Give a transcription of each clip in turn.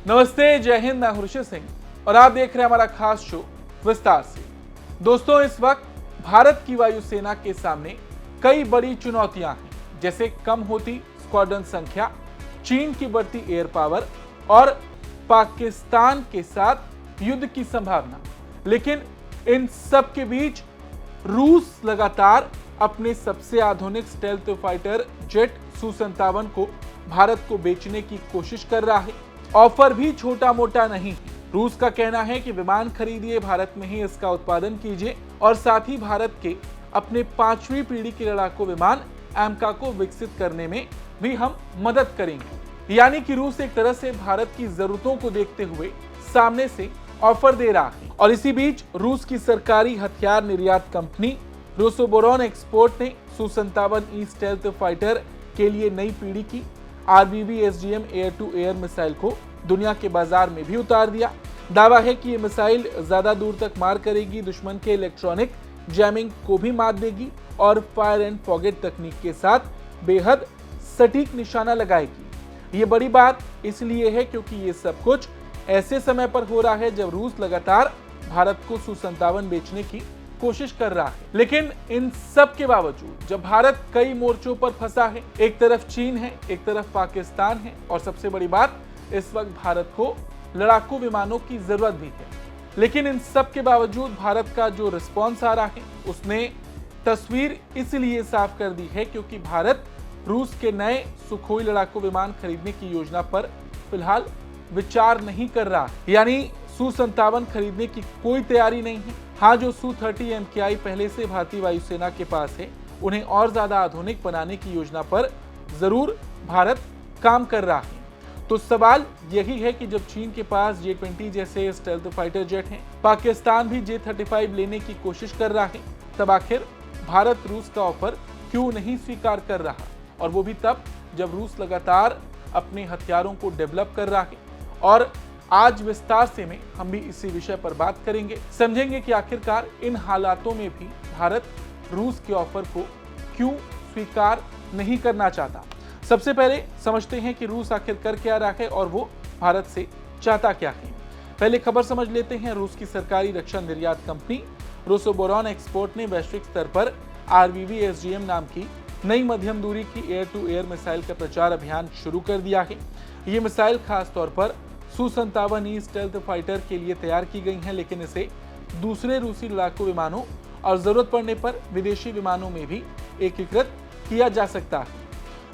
नमस्ते, जय हिंद। मैं ऋषि सिंह और आप देख रहे हैं हमारा खास शो विस्तार से। दोस्तों, इस वक्त भारत की वायुसेना के सामने कई बड़ी चुनौतियां हैं, जैसे कम होती स्क्वाड्रन संख्या, चीन की बढ़ती एयर पावर और पाकिस्तान के साथ युद्ध की संभावना। लेकिन इन सब के बीच रूस लगातार अपने सबसे आधुनिक स्टेल्थ फाइटर जेट Su-57 को भारत को बेचने की कोशिश कर रहा है। ऑफर भी छोटा मोटा नहीं है। रूस का कहना है कि विमान खरीदिए, भारत में ही इसका उत्पादन कीजिए और साथ ही भारत के अपने 5वीं पीढ़ी के लड़ाकू विमान एमका को विकसित करने में भी हम मदद करेंगे। यानी कि रूस एक तरह से भारत की जरूरतों को देखते हुए सामने से ऑफर दे रहा है। और इसी बीच रूस की सरकारी हथियार निर्यात कंपनी रोसोबोरोन एक्सपोर्ट ने Su-57E स्टेल्थ फाइटर के लिए नई पीढ़ी की RBV SGM air to air missile को दुनिया के बाजार में भी उतार दिया। दावा है कि ये मिसाइल ज्यादा दूर तक मार करेगी, दुश्मन के इलेक्ट्रॉनिक जैमिंग को भी मात देगी और फायर एंड फॉरगेट तकनीक के साथ बेहद सटीक निशाना लगाएगी। ये बड़ी बात इसलिए है क्योंकि ये सब कुछ ऐसे समय पर हो रहा है जब रूस लगातार भारत को Su-57 बेचने की कोशिश कर रहा है। लेकिन इन सब के बावजूद जब भारत कई मोर्चों पर फंसा है, एक तरफ चीन है, एक तरफ पाकिस्तान है और सबसे बड़ी बात, इस वक्त भारत को लड़ाकू विमानों की जरूरत भी है। लेकिन इन सब के बावजूद भारत का जो रिस्पॉन्स आ रहा है, उसने तस्वीर इसलिए साफ कर दी है क्योंकि भारत रूस के नए सुखोई लड़ाकू विमान खरीदने की योजना पर फिलहाल विचार नहीं कर रहा। यानी Su-57 खरीदने की कोई तैयारी नहीं है। हाँ, जो Su-30 MKI पहले से भारतीय वायुसेना के पास है, उन्हें और ज्यादा आधुनिक बनाने की योजना पर जरूर भारत काम कर रहा है। तो सवाल यही है कि जब चीन के पास J-20 जैसे स्टेल्थ फाइटर जेट हैं, पाकिस्तान भी J-35 लेने की कोशिश कर रहा है, तब आखिर भारत रूस का ऑफर क्यों नहीं स्वीकार कर रहा? और वो भी तब जब रूस लगातार अपने हथियारों को डेवलप कर रहा है। और आज विस्तार से में हम भी इसी विषय पर बात करेंगे, समझेंगे कि आखिरकार इन हालातों में भी भारत रूस के ऑफर को क्यों स्वीकार नहीं करना चाहता। सबसे पहले समझते हैं कि रूस आखिर कर क्या रहा है और वो भारत से चाहता क्या है। पहले खबर समझ लेते हैं। रूस की सरकारी रक्षा निर्यात कंपनी रोसोबोरोन एक्सपोर्ट ने वैश्विक स्तर पर RBV SGM नाम की नई मध्यम दूरी की एयर टू एयर मिसाइल का प्रचार अभियान शुरू कर दिया है। ये मिसाइल खास तौर पर Su-57E स्टेल्थ फाइटर के लिए तैयार की गई है, लेकिन इसे दूसरे रूसी लड़ाकू विमानों और जरूरत पड़ने पर विदेशी विमानों में भी एकीकृत किया जा सकता है।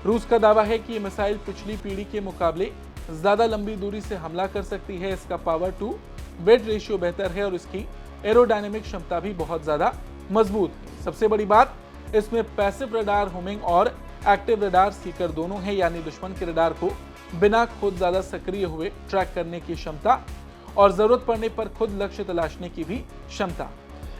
रूस का दावा है कि ये मिसाइल पिछली पीढ़ी के मुकाबले ज्यादा लंबी दूरी से हमला कर सकती है। इसका पावर टू वेट रेशियो बेहतर है और इसकी एरोडायनेमिक क्षमता भी बहुत ज्यादा मजबूत है। सबसे बड़ी बात, इसमें पैसिव रडार होमिंग और एक्टिव रडार सीकर दोनों है, यानी दुश्मन के रडार को बिना खुद ज्यादा सक्रिय हुए ट्रैक करने की क्षमता और जरूरत पड़ने पर खुद लक्ष्य तलाशने की भी क्षमता।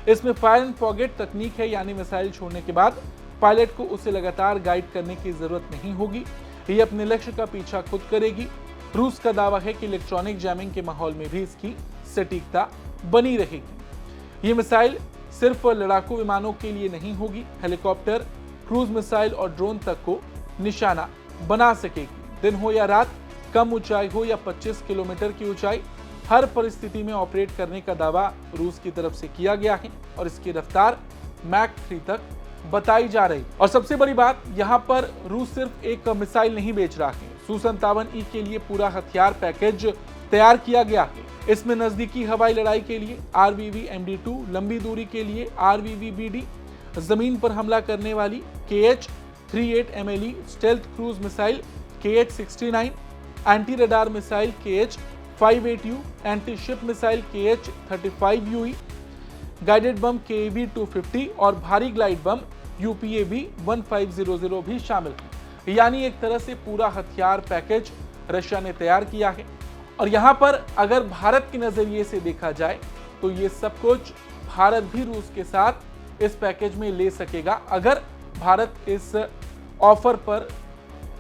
इसमें फायर एंड फॉरगेट तकनीक है, यानी मिसाइल छोड़ने के बाद पायलट को उसे लगातार गाइड करने की जरूरत नहीं होगी। ये अपने लक्ष्य का पीछा खुद करेगी। रूस का दावा है कि इलेक्ट्रॉनिक जैमिंग के माहौल में भी इसकी सटीकता बनी रहेगी। ये मिसाइल सिर्फ लड़ाकू विमानों के लिए नहीं होगी, हेलीकॉप्टर, क्रूज मिसाइल और ड्रोन तक को निशाना बना सकेगी। दिन हो या रात, कम ऊंचाई हो या 25 किलोमीटर की ऊंचाई, हर परिस्थिति में ऑपरेट करने का दावा रूस की तरफ से किया गया है और इसकी रफ्तार मैक 3 तक बताई जा रही। और सबसे बड़ी बात, यहाँ पर रूस सिर्फ एक मिसाइल नहीं बेच रहा है। Su-57E के लिए पूरा हथियार पैकेज तैयार किया गया है। इसमें नजदीकी हवाई लड़ाई के लिए RBV MD2, लंबी दूरी के लिए RBV BD, जमीन पर हमला करने वाली KH-38 MLE stealth cruise missile KH-69, anti radar missile KH-58U, anti ship missile KH-35UE, guided bomb KAV-250 और भारी ग्लाइड बम UPAV-1500 भी शामिल है। यानी एक तरह से पूरा हथियार पैकेज रशिया ने तैयार किया है। और यहाँ पर अगर भारत के नजरिए से देखा जाए तो ये सब कुछ भारत भी रूस के साथ इस पैकेज में ले सकेगा अगर भारत इस ऑफर पर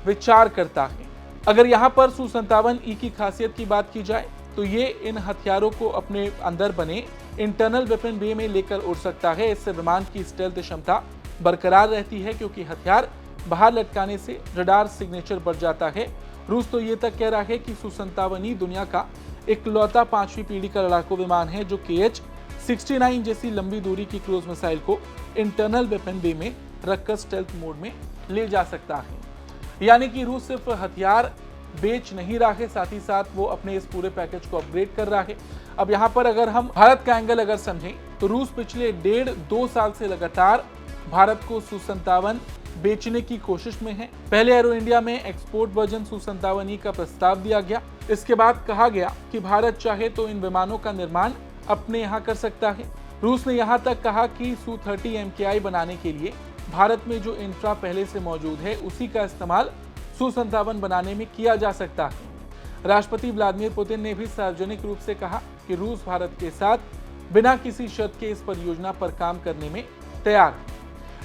विचार करता है। अगर यहाँ पर Su-57E की खासियत की बात की जाए तो ये इन हथियारों को अपने अंदर बने इंटरनल वेपन बे में लेकर उड़ सकता है। इससे विमान की स्टेल्थ क्षमता बरकरार रहती है क्योंकि हथियार बाहर लटकाने से रडार सिग्नेचर बढ़ जाता है रूस तो ये तक कह रहा है कि Su-57 ही दुनिया का इकलौता 5वीं पीढ़ी का लड़ाकू विमान है जो KH-69 जैसी लंबी दूरी की क्रूज मिसाइल को इंटरनल वेपन बे में रखकर स्टेल्थ मोड में ले जा सकता है। यानी कि रूस सिर्फ हथियार बेच नहीं रहा है, साथ ही साथ वो अपने इस पूरे पैकेज को अपग्रेड कर रहा है। अब यहाँ पर अगर हम भारत का एंगल अगर समझें तो रूस पिछले 1.5-2 साल से लगातार भारत को Su-57 बेचने की कोशिश में है। पहले एरो इंडिया में एक्सपोर्ट वर्जन Su-57E का प्रस्ताव दिया गया। इसके बाद कहा गया कि भारत चाहे तो इन विमानों का निर्माण अपने यहाँ कर सकता है। रूस ने यहाँ तक कहा कि Su-30 MKI बनाने के लिए भारत में जो इंफ्रा पहले से मौजूद है उसी का इस्तेमाल Su-57 बनाने में किया जा सकता है। राष्ट्रपति व्लादिमीर पुतिन ने भी सार्वजनिक रूप से कहा कि रूस भारत के साथ बिना किसी शर्त के इस परियोजना पर काम करने में तैयार है।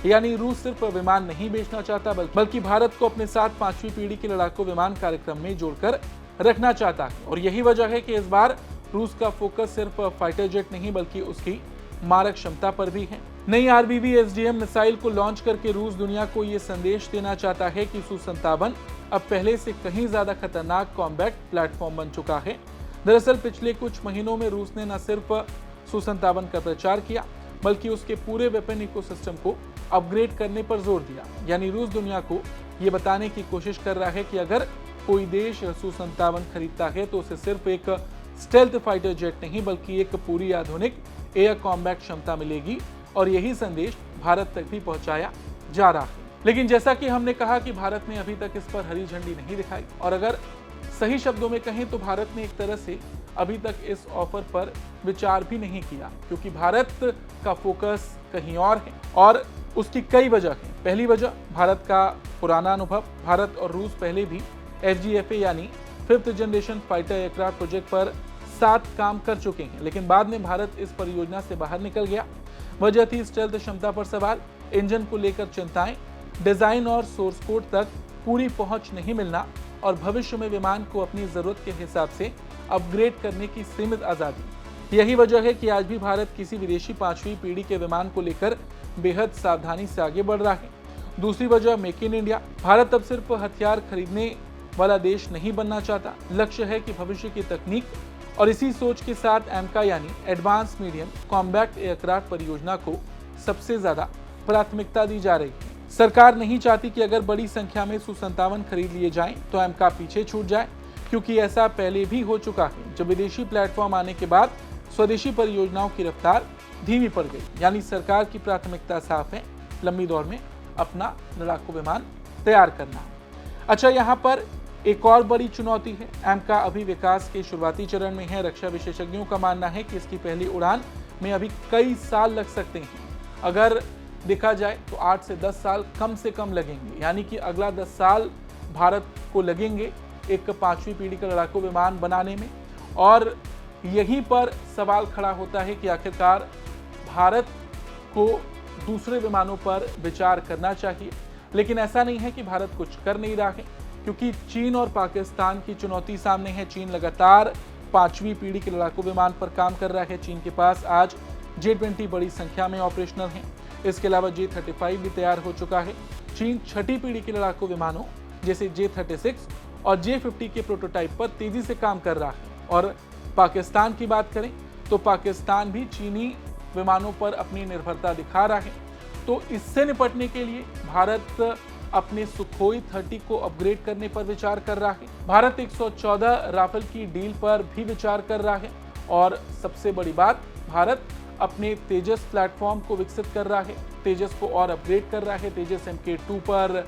यानी रूस सिर्फ विमान नहीं बेचना चाहता बल्कि भारत को अपने साथ 5वीं पीढ़ी के लड़ाकू विमान कार्यक्रम में जोड़कर रखना चाहता है। और यही वजह है कि इस बार रूस का फोकस सिर्फ फाइटर जेट नहीं बल्कि उसकी मारक क्षमता पर भी है। नई RBV SDM मिसाइल को लॉन्च करके रूस दुनिया को ये संदेश देना चाहता है कि Su-57 अब पहले से कहीं ज्यादा खतरनाक कॉम्बैट प्लेटफॉर्म बन चुका है। दरअसल पिछले कुछ महीनों में रूस ने न सिर्फ Su-57 का प्रचार किया बल्कि उसके पूरे वेपन इकोसिस्टम को अपग्रेड करने पर जोर दिया। यानी रूस दुनिया को ये बताने की कोशिश कर रहा है कि अगर कोई देश Su-57 खरीदता है तो उसे सिर्फ एक स्टेल्थ फाइटर जेट नहीं बल्कि एक पूरी आधुनिक एयर कॉम्बैट क्षमता मिलेगी और यही संदेश भारत तक भी पहुंचाया जा रहा है। लेकिन जैसा कि हमने कहा कि भारत ने अभी तक इस पर हरी झंडी नहीं दिखाई और अगर सही शब्दों में कहें तो भारत ने एक तरह से अभी तक इस ऑफर पर विचार भी नहीं किया क्योंकि भारत का फोकस कहीं और है और उसकी कई वजह हैं। पहली वजह भारत का पुराना अनुभव। भारत और रूस पहले भी FGFA यानी 5th generation fighter aircraft project पर साथ काम कर चुके हैं, लेकिन बाद में भारत इस परियोजना से बाहर निकल गया। वजह थी स्टेल्थ क्षमता पर सवाल, इंजन को लेकर चिंताएं, डिजाइन और सोर्स कोड तक पूरी पहुंच नहीं मिलना और भविष्य में विमान को अपनी जरूरत के हिसाब से अपग्रेड करने की सीमित आजादी। यही वजह है कि आज भी भारत किसी विदेशी 5वीं पीढ़ी के विमान को लेकर बेहद सावधानी से आगे बढ़ रहा है। दूसरी वजह मेक इन इंडिया। भारत अब सिर्फ हथियार खरीदने वाला देश नहीं बनना चाहता। लक्ष्य है कि भविष्य की तकनीक और इसी सोच के साथ एमका यानी एडवांस मीडियम कॉम्बैट एयरक्राफ्ट परियोजना को सबसे ज्यादा प्राथमिकता दी जा रही है। सरकार नहीं चाहती कि अगर बड़ी संख्या में Su-57 खरीद लिए जाएं तो एमका पीछे छूट जाए, क्योंकि ऐसा पहले भी हो चुका है जब विदेशी प्लेटफॉर्म आने के बाद स्वदेशी परियोजनाओं की रफ्तार धीमी पड़ गई। यानी सरकार की प्राथमिकता साफ है, लंबी दौड़ में अपना लड़ाकू विमान तैयार करना। अच्छा, यहाँ पर एक और बड़ी चुनौती है। एमका अभी विकास के शुरुआती चरण में है। रक्षा विशेषज्ञों का मानना है कि इसकी पहली उड़ान में अभी कई साल लग सकते हैं। अगर देखा जाए तो 8 से 10 साल कम से कम लगेंगे, यानी कि अगला 10 साल भारत को लगेंगे एक 5वीं पीढ़ी का लड़ाकू विमान बनाने में। और यहीं पर सवाल खड़ा होता है कि आखिरकार भारत को दूसरे विमानों पर विचार करना चाहिए। लेकिन ऐसा नहीं है कि भारत कुछ कर नहीं रहा है, क्योंकि चीन और पाकिस्तान की चुनौती सामने है। चीन लगातार 5वीं पीढ़ी के लड़ाकू विमान पर काम कर रहा है। चीन के पास आज J-20 बड़ी संख्या में ऑपरेशनल हैं। इसके अलावा J-35 भी तैयार हो चुका है। चीन 6ठी पीढ़ी के लड़ाकू विमानों जैसे J-36 और J-50 के प्रोटोटाइप पर तेजी से काम कर रहा है। और पाकिस्तान की बात करें तो पाकिस्तान भी चीनी विमानों पर अपनी निर्भरता दिखा रहा है। तो इससे निपटने के लिए भारत अपने सुखोई 30 को अपग्रेड करने पर विचार कर रहा है। भारत 114 राफेल की डील पर भी विचार कर रहा है। और सबसे बड़ी बात, भारत अपने तेजस प्लेटफॉर्म को विकसित कर रहा है, तेजस को और अपग्रेड कर रहा है, तेजस MK2 पर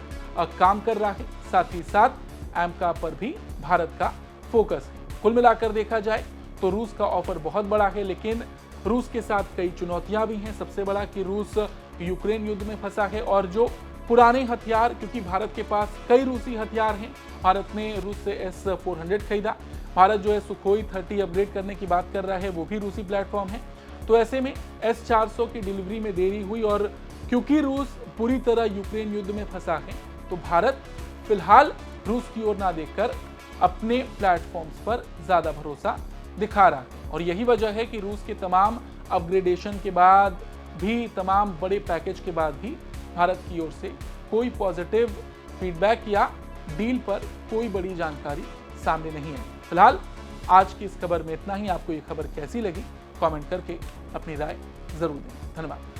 काम कर रहा है। साथ ही साथ एमका पर भी भारत का फोकस है। कुल मिलाकर देखा जाए तो रूस का ऑफर बहुत बड़ा है, लेकिन रूस के साथ कई चुनौतियां भी हैं। सबसे बड़ा कि रूस यूक्रेन युद्ध में फंसा है और जो पुराने हथियार, क्योंकि भारत के पास कई रूसी हथियार हैं, भारत ने रूस से S-400 खरीदा। भारत जो है सुखोई 30 अपग्रेड करने की बात कर रहा है, वो भी रूसी प्लेटफॉर्म है। तो ऐसे में S-400 की डिलीवरी में देरी हुई और क्योंकि रूस पूरी तरह यूक्रेन युद्ध में फंसा है, तो भारत फिलहाल रूस की ओर ना देखकर अपने प्लेटफॉर्म्स पर ज्यादा भरोसा दिखा रहा है। और यही वजह है कि रूस के तमाम अपग्रेडेशन के बाद भी, तमाम बड़े पैकेज के बाद भी भारत की ओर से कोई पॉजिटिव फीडबैक या डील पर कोई बड़ी जानकारी सामने नहीं आई। फिलहाल आज की इस खबर में इतना ही। आपको ये खबर कैसी लगी कमेंट करके अपनी राय जरूर दें। धन्यवाद।